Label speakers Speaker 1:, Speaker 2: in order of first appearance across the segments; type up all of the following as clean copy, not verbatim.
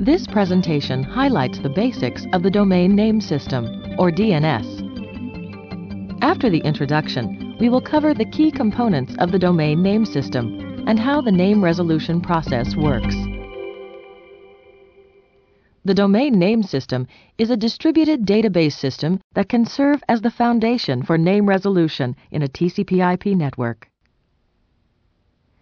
Speaker 1: This presentation highlights the basics of the Domain Name System, or DNS. After the introduction, we will cover the key components of the Domain Name System and how the name resolution process works. The Domain Name System is a distributed database system that can serve as the foundation for name resolution in a TCP/IP network.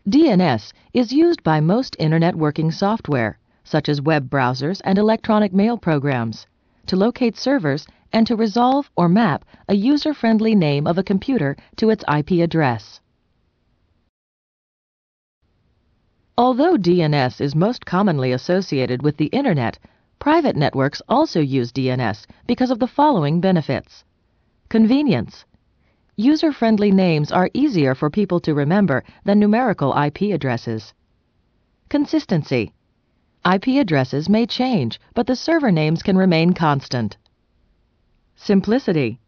Speaker 1: DNS is used by most Internet working software, such as web browsers and electronic mail programs, to locate servers and to resolve or map a user-friendly name of a computer to its IP address. Although DNS is most commonly associated with the Internet, private networks also use DNS because of the following benefits. Convenience. User-friendly names are easier for people to remember than numerical IP addresses. Consistency. IP addresses may change, but the server names can remain constant. Simplicity.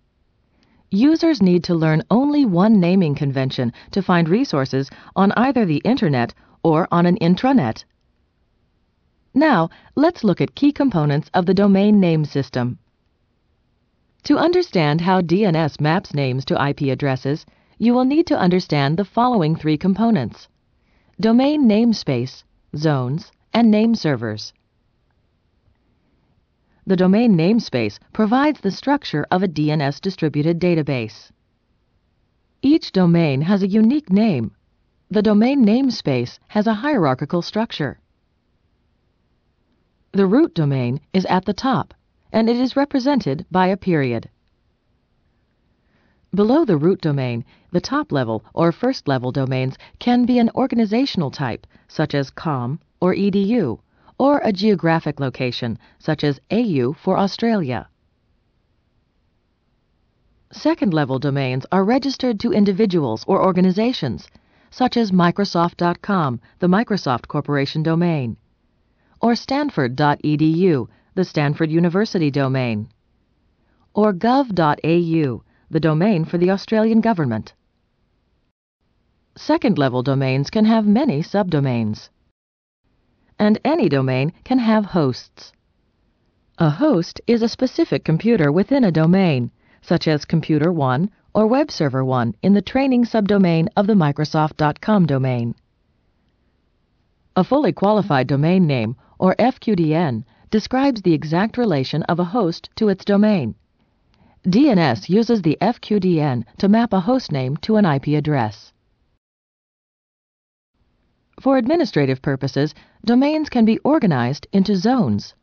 Speaker 1: Users need to learn only one naming convention to find resources on either the Internet or on an intranet. Now, let's look at key components of the Domain Name System. To understand how DNS maps names to IP addresses, you will need to understand the following three components: domain namespace, zones, and name servers. The domain namespace provides the structure of a DNS distributed database. Each domain has a unique name. The domain namespace has a hierarchical structure. The root domain is at the top, and it is represented by a period. Below the root domain, the top-level or first-level domains can be an organizational type, such as COM or EDU, or a geographic location, such as AU for Australia. Second-level domains are registered to individuals or organizations, such as Microsoft.com, the Microsoft Corporation domain, or Stanford.edu, the Stanford University domain, or gov.au, the domain for the Australian government. Second-level domains can have many subdomains. And any domain can have hosts. A host is a specific computer within a domain, such as Computer 1 or Web Server 1 in the training subdomain of the Microsoft.com domain. A fully qualified domain name, or FQDN, describes the exact relation of a host to its domain. DNS uses the FQDN to map a host name to an IP address. For administrative purposes, domains can be organized into zones.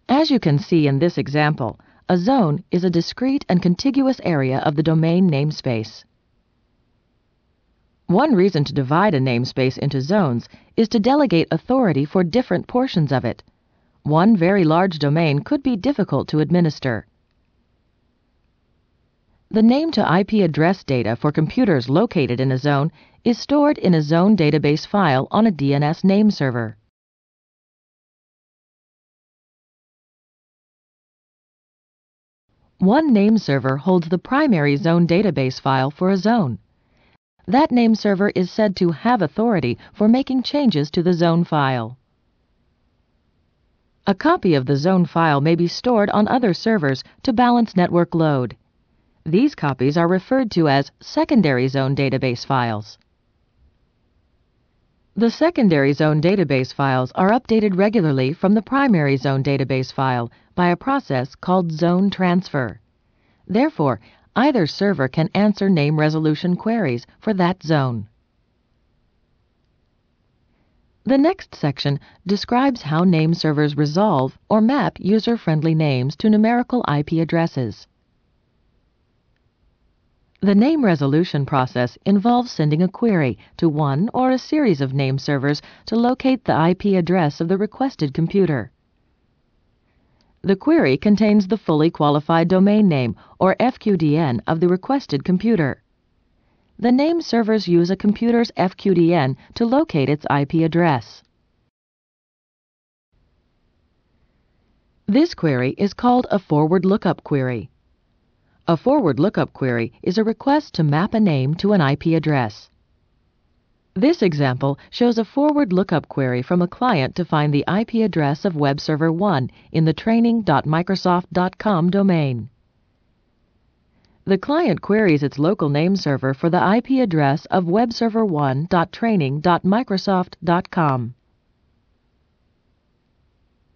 Speaker 1: As you can see in this example, a zone is a discrete and contiguous area of the domain namespace. One reason to divide a namespace into zones is to delegate authority for different portions of it. One very large domain could be difficult to administer. The name-to-IP address data for computers located in a zone is stored in a zone database file on a DNS name server. One name server holds the primary zone database file for a zone. That name server is said to have authority for making changes to the zone file. A copy of the zone file may be stored on other servers to balance network load. These copies are referred to as secondary zone database files. The secondary zone database files are updated regularly from the primary zone database file by a process called zone transfer. Therefore, either server can answer name resolution queries for that zone. The next section describes how name servers resolve or map user-friendly names to numerical IP addresses. The name resolution process involves sending a query to one or a series of name servers to locate the IP address of the requested computer. The query contains the fully qualified domain name, or FQDN, of the requested computer. The name servers use a computer's FQDN to locate its IP address. This query is called a forward lookup query. A forward lookup query is a request to map a name to an IP address. This example shows a forward lookup query from a client to find the IP address of Web Server 1 in the training.microsoft.com domain. The client queries its local name server for the IP address of webserver1.training.microsoft.com.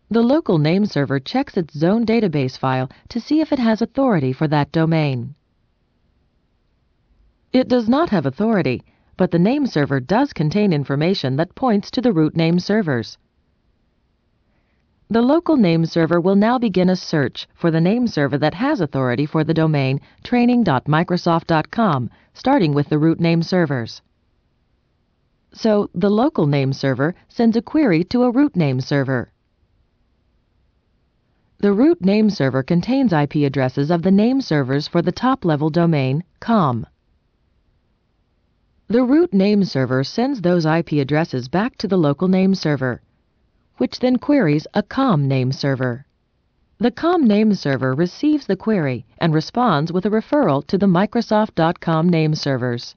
Speaker 1: The local name server checks its zone database file to see if it has authority for that domain. It does not have authority, but the name server does contain information that points to the root name servers. The local name server will now begin a search for the name server that has authority for the domain training.microsoft.com, starting with the root name servers. So, the local name server sends a query to a root name server. The root name server contains IP addresses of the name servers for the top-level domain, com. The root name server sends those IP addresses back to the local name server, which then queries a com name server. The com name server receives the query and responds with a referral to the Microsoft.com name servers.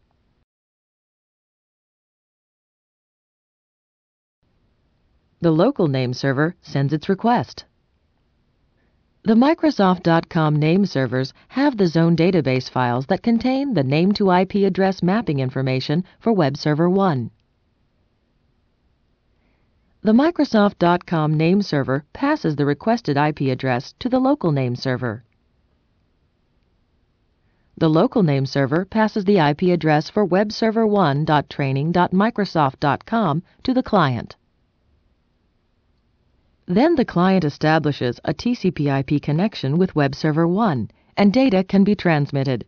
Speaker 1: The local name server sends its request. The Microsoft.com name servers have the zone database files that contain the name-to-IP address mapping information for Web Server 1. The Microsoft.com name server passes the requested IP address to the local name server. The local name server passes the IP address for webserver1.training.microsoft.com to the client. Then the client establishes a TCP/IP connection with Web Server 1, and data can be transmitted.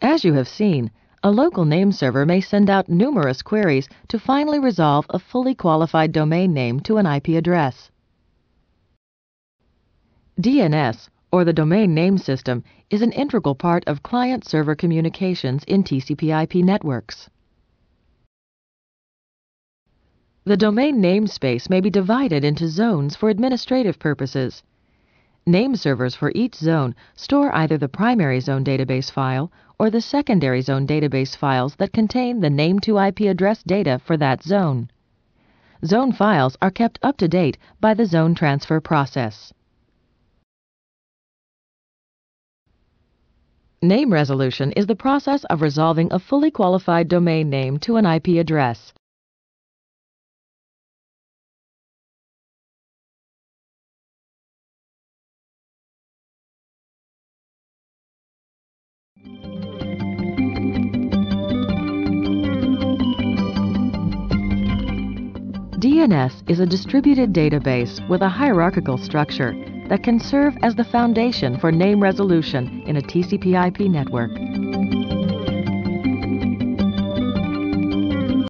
Speaker 1: As you have seen, a local name server may send out numerous queries to finally resolve a fully qualified domain name to an IP address. DNS, or the Domain Name System, is an integral part of client-server communications in TCP/IP networks. The domain namespace may be divided into zones for administrative purposes. Name servers for each zone store either the primary zone database file or the secondary zone database files that contain the name-to-IP address data for that zone. Zone files are kept up to date by the zone transfer process. Name resolution is the process of resolving a fully qualified domain name to an IP address. DNS is a distributed database with a hierarchical structure that can serve as the foundation for name resolution in a TCP/IP network.